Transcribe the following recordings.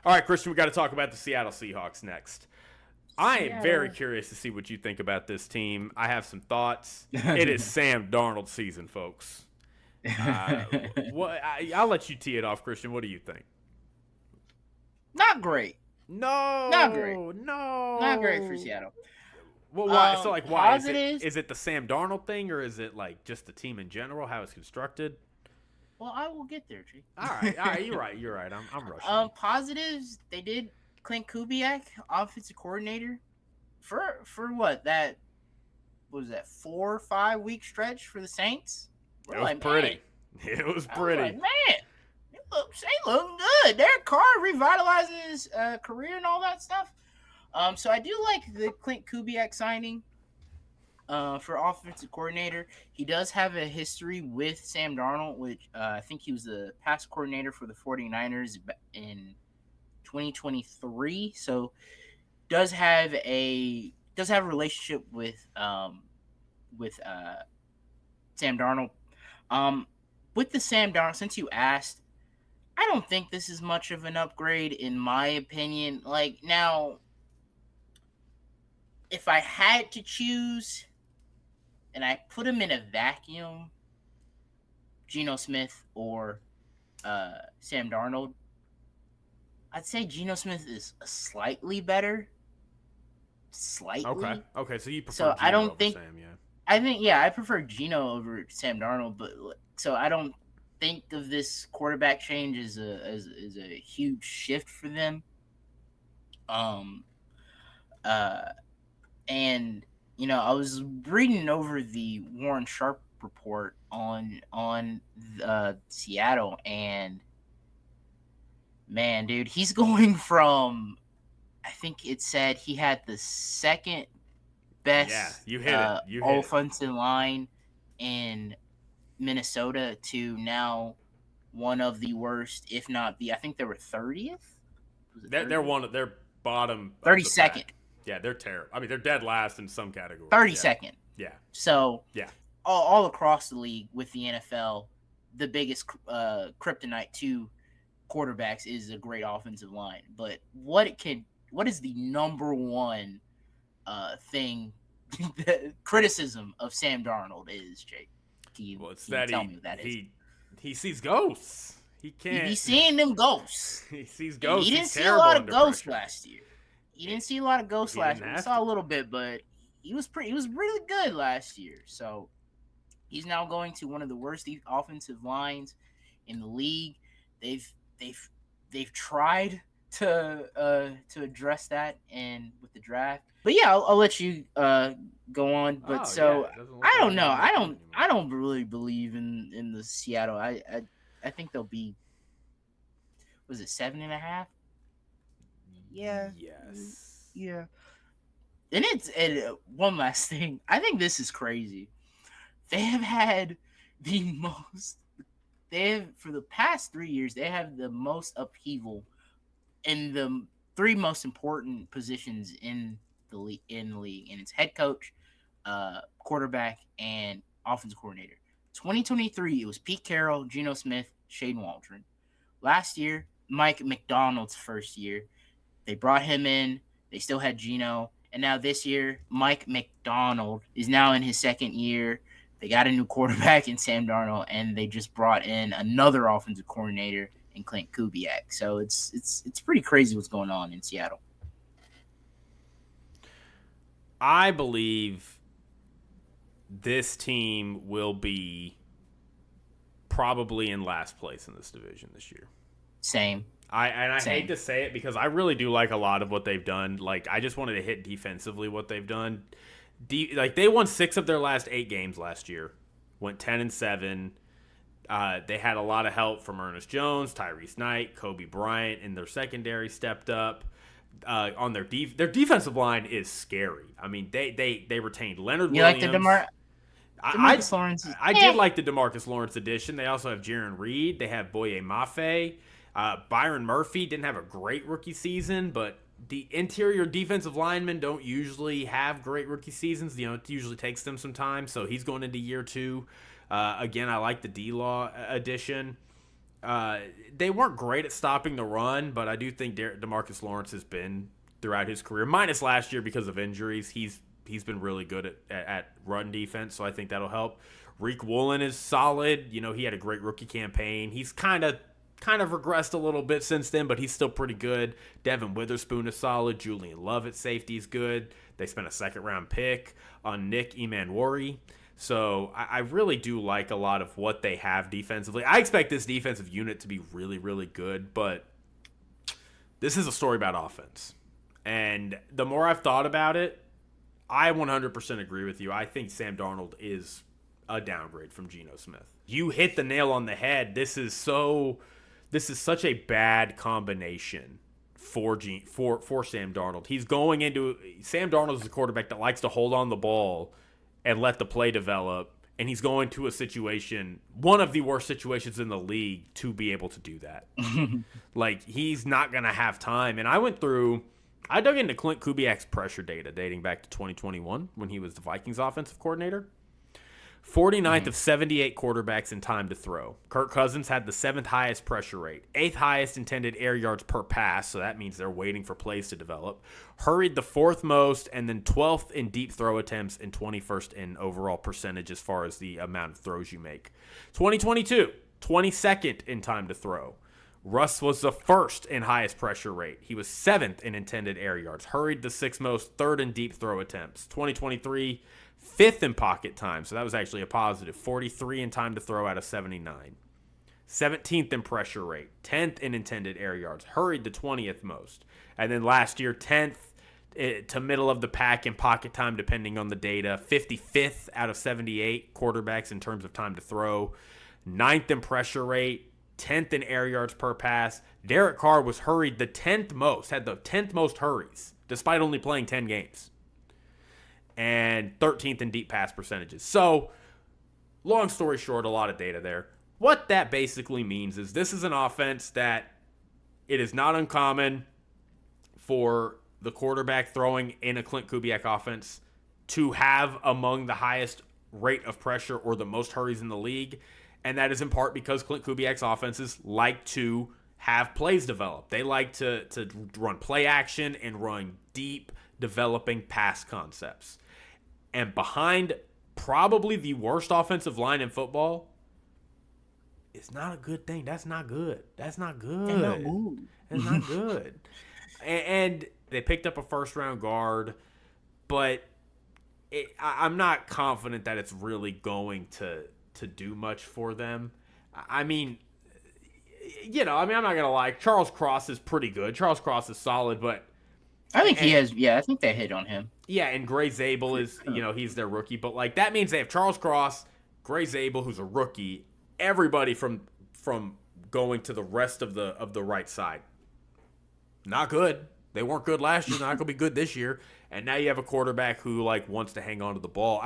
All right, Christian, we got to talk about the Seattle Seahawks next. I am very curious to see what you think about this team. I have some thoughts. It is Sam Darnold season, folks. I'll let you tee it off, Christian. What do you think? Not great. No. Not great. No. Not great for Seattle. Well, why? So, why? Positives, Is it the Sam Darnold thing, or is it, just the team in general, how it's constructed? Well, I will get there, Tree. All right. You're right. I'm rushing. Positives, they did Klint Kubiak, offensive coordinator, for what? What was that 4 or 5 week stretch for the Saints? It was pretty. It was pretty. Man, they look good. Derek Carr revitalizing his career and all that stuff. So I do like the Klint Kubiak signing for offensive coordinator. He does have a history with Sam Darnold, which I think he was the pass coordinator for the 49ers in 2023. So does have a relationship with Sam Darnold. With the Sam Darnold, since you asked, I don't think this is much of an upgrade in my opinion. Now, if I had to choose and I put him in a vacuum, Geno Smith or Sam Darnold, I'd say Geno Smith is slightly better. Slightly. Okay. So you prefer So Geno I don't over think. Sam, yeah. I prefer Geno over Sam Darnold, but so I don't think of this quarterback change as a huge shift for them. And I was reading over the Warren Sharp report on Seattle, and man, dude, he's going from, I think it said he had the second best offensive line in Minnesota to now one of the worst, if not I think they were 30th. They're one of their bottom 32nd. Yeah, they're terrible. I mean, they're dead last in some categories. 32nd. Yeah. So yeah, all across the league with the NFL, the biggest kryptonite to quarterbacks is a great offensive line. But what is the number one thing, criticism of Sam Darnold is, Jake? Can you tell me what that is? He sees ghosts. He can't. He's seeing them ghosts. He sees ghosts. He didn't see a lot of ghosts last year. He didn't see a lot of ghosts last year. He saw a little bit, but he was really good last year. So he's now going to one of the worst offensive lines in the league. They've tried to address that and with the draft. But yeah, I'll let you go on. But I don't know. I don't really believe in the Seattle. I think they'll be, was it 7.5? Yeah. Yes. Yeah. And one last thing. I think this is crazy. They have had for the past 3 years, they have the most upheaval in the 3 most important positions in the league, and it's head coach, quarterback, and offensive coordinator. 2023, it was Pete Carroll, Geno Smith, Shane Waldron. Last year, Mike MacDonald's first year. They brought him in. They still had Geno. And now this year, Mike MacDonald is now in his second year. They got a new quarterback in Sam Darnold, and they just brought in another offensive coordinator in Klint Kubiak. So it's pretty crazy what's going on in Seattle. I believe this team will be probably in last place in this division this year. Same. I hate to say it because I really do like a lot of what they've done. I just wanted to hit defensively what they've done. They won 6 of their last 8 games last year. Went 10-7. They had a lot of help from Ernest Jones, Tyrese Knight, Kobe Bryant, and their secondary stepped up. On their defensive line is scary. I mean, they retained Leonard Williams. You like the DeMarcus Lawrence? I did like the DeMarcus Lawrence addition. They also have Jaron Reed. They have Boye Mafe. Byron Murphy didn't have a great rookie season, but the interior defensive linemen don't usually have great rookie seasons. It usually takes them some time, so he's going into year 2. Again, I like the D-Law addition. They weren't great at stopping the run, but I do think DeMarcus Lawrence has been throughout his career, minus last year because of injuries. He's been really good at run defense, so I think that'll help. Reek Woolen is solid. You know, he had a great rookie campaign. He's kind of regressed a little bit since then, but he's still pretty good. Devin Witherspoon is solid. Julian Love at safety is good. They spent a second-round pick on Nick Emanwari. So I really do like a lot of what they have defensively. I expect this defensive unit to be really, really good, but this is a story about offense. And the more I've thought about it, I 100% agree with you. I think Sam Darnold is a downgrade from Geno Smith. You hit the nail on the head. This is such a bad combination for Sam Darnold. Sam Darnold is a quarterback that likes to hold on the ball and let the play develop, and he's going to a situation, one of the worst situations in the league, to be able to do that. Like, he's not going to have time. And I dug into Klint Kubiak's pressure data dating back to 2021 when he was the Vikings offensive coordinator. 49th of 78 quarterbacks in time to throw. Kirk Cousins had the 7th highest pressure rate, 8th highest intended air yards per pass, so that means they're waiting for plays to develop. Hurried the 4th most, and then 12th in deep throw attempts and 21st in overall percentage as far as the amount of throws you make. 2022, 22nd in time to throw. Russ was the 1st in highest pressure rate. He was 7th in intended air yards. Hurried the 6th most, 3rd in deep throw attempts. 2023, 5th in pocket time, so that was actually a positive. 43 in time to throw out of 79. 17th in pressure rate. 10th in intended air yards. Hurried the 20th most. And then last year, 10th to middle of the pack in pocket time, depending on the data. 55th out of 78 quarterbacks in terms of time to throw. 9th in pressure rate. 10th in air yards per pass. Derek Carr was hurried the 10th most, had the 10th most hurries, despite only playing 10 games. And 13th in deep pass percentages. So, long story short, a lot of data there. What that basically means is this is an offense that it is not uncommon for the quarterback throwing in a Klint Kubiak offense to have among the highest rate of pressure or the most hurries in the league. And that is in part because Klint Kubiak's offenses like to have plays develop. They like to run play action and run deep, developing pass concepts. And behind probably the worst offensive line in football, it's not a good thing. That's not good. That's not good. That's not good. And they picked up a first-round guard, but I'm not confident that it's really going to do much for them. I mean, I'm not going to lie. Charles Cross is pretty good. Charles Cross is solid, but I think he has. Yeah, I think they hit on him. Yeah, and Gray Zabel is, he's their rookie. But, like, that means they have Charles Cross, Gray Zabel, who's a rookie, everybody from going to the rest of the right side. Not good. They weren't good last year. They're not going to be good this year. And now you have a quarterback who, like, wants to hang on to the ball.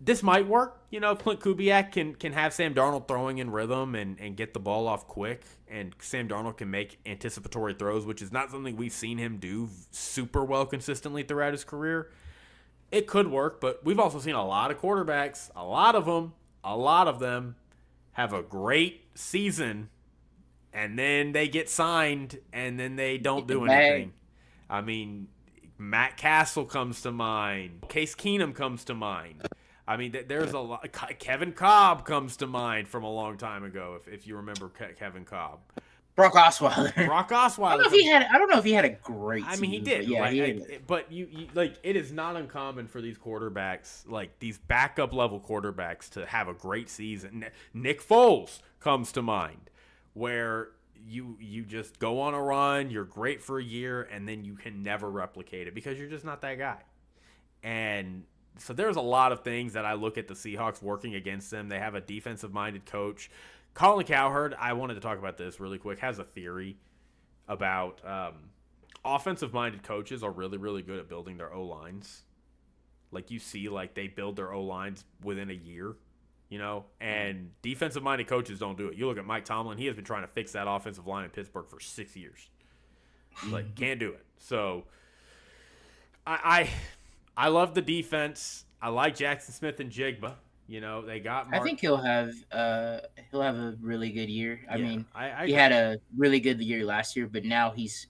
This might work. Klint Kubiak can have Sam Darnold throwing in rhythm and get the ball off quick, and Sam Darnold can make anticipatory throws, which is not something we've seen him do super well consistently throughout his career. It could work, but we've also seen a lot of quarterbacks, a lot of them have a great season, and then they get signed, and then they don't do anything. I mean, Matt Castle comes to mind. Case Keenum comes to mind. I mean, there's a lot. Kevin Cobb comes to mind from a long time ago, if you remember Kevin Cobb. Brock Osweiler. I don't know if he had a great season. I mean, he did. Yeah, he did. But it is not uncommon for these quarterbacks, like these backup level quarterbacks, to have a great season. Nick Foles comes to mind, where you just go on a run, you're great for a year, and then you can never replicate it because you're just not that guy. And so there's a lot of things that I look at the Seahawks working against them. They have a defensive-minded coach. Colin Cowherd, I wanted to talk about this really quick, has a theory about offensive-minded coaches are really, really good at building their O-lines. Like, you see, like, they build their O-lines within a year, and defensive-minded coaches don't do it. You look at Mike Tomlin, he has been trying to fix that offensive line in Pittsburgh for 6 years. Like, can't do it. So, I love the defense. I like Jackson Smith and Jigba. You know, they got I Mark. think he'll have a really good year. I Yeah, mean, I he agree. had a really good year last year, but now he's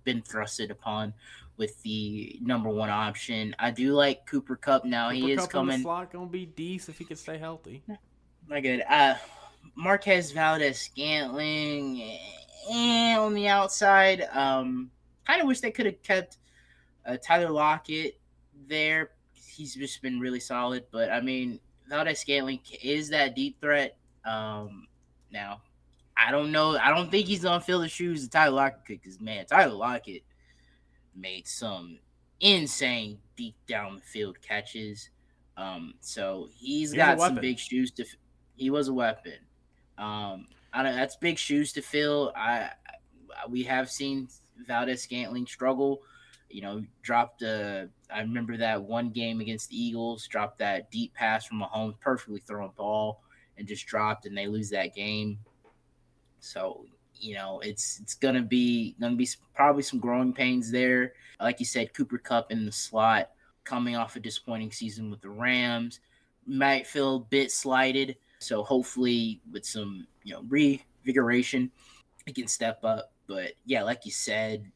been thrusted upon with the number one option. I do like Cooper Cup now. Cooper He is Cup in the coming. slot gonna be decent if he can stay healthy. My good. Marquez Valdez Scantling on the outside. Kind of wish they could have kept Tyler Lockett there. He's just been really solid, but I mean, Valdez Scantling is that deep threat. Now, I don't know. I don't think he's gonna fill the shoes of Tyler Lockett because man, Tyler Lockett made some insane deep down the field catches. So he's He was a got some weapon. big shoes to. He was a weapon. I don't. That's big shoes to fill. We have seen Valdez Scantling struggle. Dropped a. I remember that one game against the Eagles. Dropped that deep pass from Mahomes, perfectly thrown ball, and just dropped, and they lose that game. So it's gonna be probably some growing pains there. Like you said, Cooper Cup in the slot, coming off a disappointing season with the Rams, might feel a bit slighted. So hopefully, with some revigoration, he can step up. But yeah, like you said,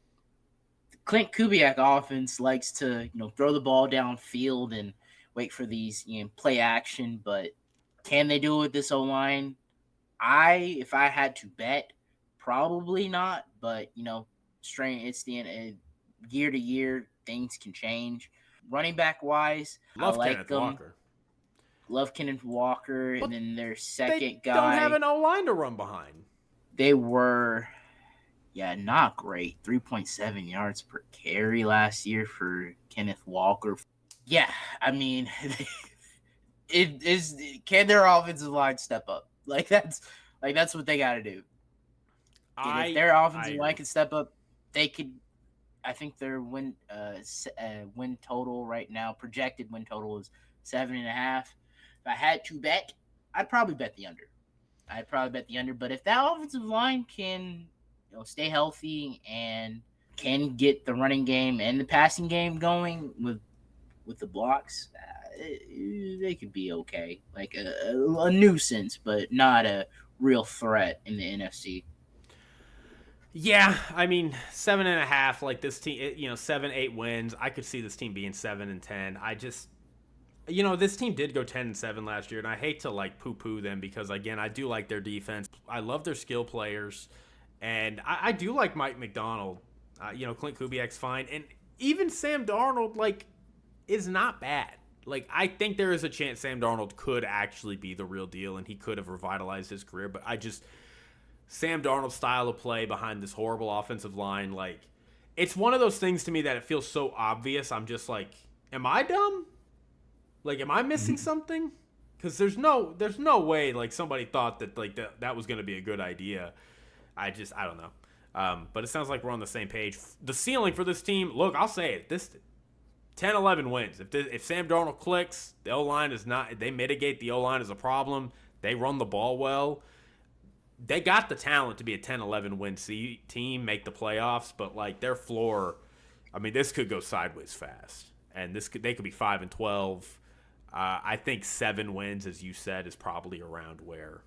the Klint Kubiak offense likes to throw the ball downfield and wait for these play action. But can they do it with this O line? If I had to bet, probably not. But it's the year to year things can change. Running back wise, I Love like Kenneth them. Walker, Love Kenneth Walker, and but then their they second don't have guy. an O line to run behind. They were, not great. 3.7 yards per carry last year for Kenneth Walker. Yeah, I mean, it is. Can their offensive line step up? That's what they got to do. And if their I offensive line agree. could step up, they could. I think their win total right now, projected win total is 7.5. If I had to bet, I'd probably bet the under. But if that offensive line can, stay healthy and can get the running game and the passing game going with the blocks, they could be okay. Like a nuisance, but not a real threat in the NFC. Yeah, I mean 7.5. Like this team, 7, 8 wins. I could see this team being 7-10. I just, this team did go 10-7 last year, and I hate to like poo-poo them because again, I do like their defense. I love their skill players, and I do like Mike MacDonald. Klint Kubiak's fine, and even Sam Darnold is not bad. Like I think there is a chance Sam Darnold could actually be the real deal, and he could have revitalized his career. But Sam Darnold's style of play behind this horrible offensive line, it's one of those things to me that it feels so obvious. I'm just like, am I dumb? Like, am I missing something? Because there's no way somebody thought that that was going to be a good idea. I don't know. But it sounds like we're on the same page. The ceiling for this team, look, I'll say it. This 10-11 wins. If Sam Darnold clicks, the O-line is not. They mitigate the O-line as a problem. They run the ball well. They got the talent to be a 10-11 win team, make the playoffs, but their floor, I mean, this could go sideways fast, and they could be 5-12. I think 7 wins, as you said, is probably around where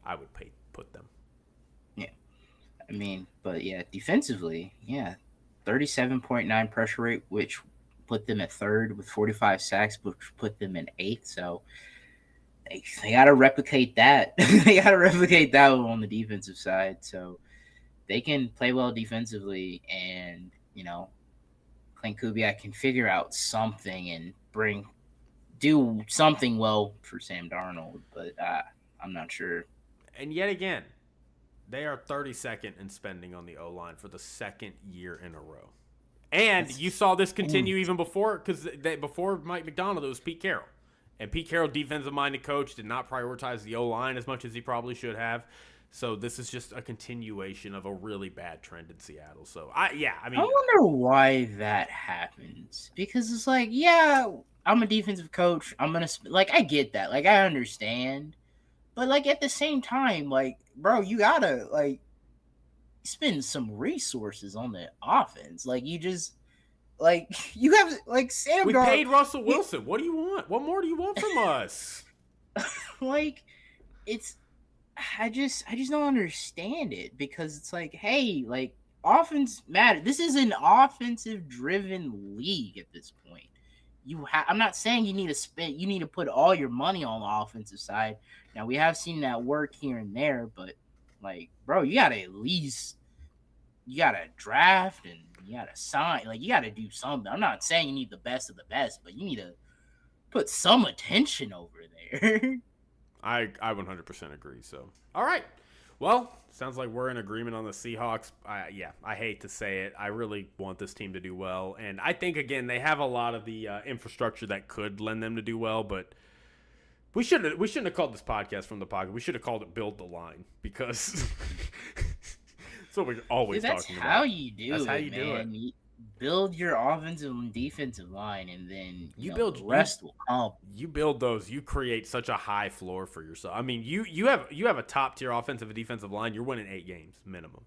I would put them. Yeah, I mean, but yeah, defensively, 37.9 pressure rate, which put them at third with 45 sacks, which put them in eighth. So they got to replicate that. They got to replicate that on the defensive side. So they can play well defensively, and Klint Kubiak can figure out something and do something well for Sam Darnold. But I'm not sure. And yet again, they are 32nd in spending on the O-line for the second year in a row. And you saw this continue even before, because before Mike MacDonald, it was Pete Carroll. And Pete Carroll, defensive-minded coach, did not prioritize the O-line as much as he probably should have. So this is just a continuation of a really bad trend in Seattle. So, I wonder why that happens. Because it's like, I'm a defensive coach. I'm going to, I get that. I understand. But, at the same time, bro, you got to, spend some resources on the offense. You just, you have, Sam we Darnold. paid Russell Wilson. What do you want? What more do you want from us? Like, it's I just don't understand it because it's like, hey, like offense matter. This is an offensive driven league at this point. I'm not saying you need to put all your money on the offensive side. Now we have seen that work here and there, but like, bro, you gotta draft and you gotta sign. Like, you gotta do something. I'm not saying you need the best of the best, but you need to put some attention over there. I 100% agree. So, all right. Well, sounds like we're in agreement on the Seahawks. I hate to say it. I really want this team to do well. And I think, again, they have a lot of the infrastructure that could lend them to do well. But we shouldn't have called this podcast From the Pocket. We should have called it Build the Line because that's what we're always talking about. That's how you do That's it, how you man. do it. You build your offensive and defensive line, and then build the rest will come. You build those. You create such a high floor for yourself. I mean, you have a top tier offensive and defensive line. You're winning 8 games minimum.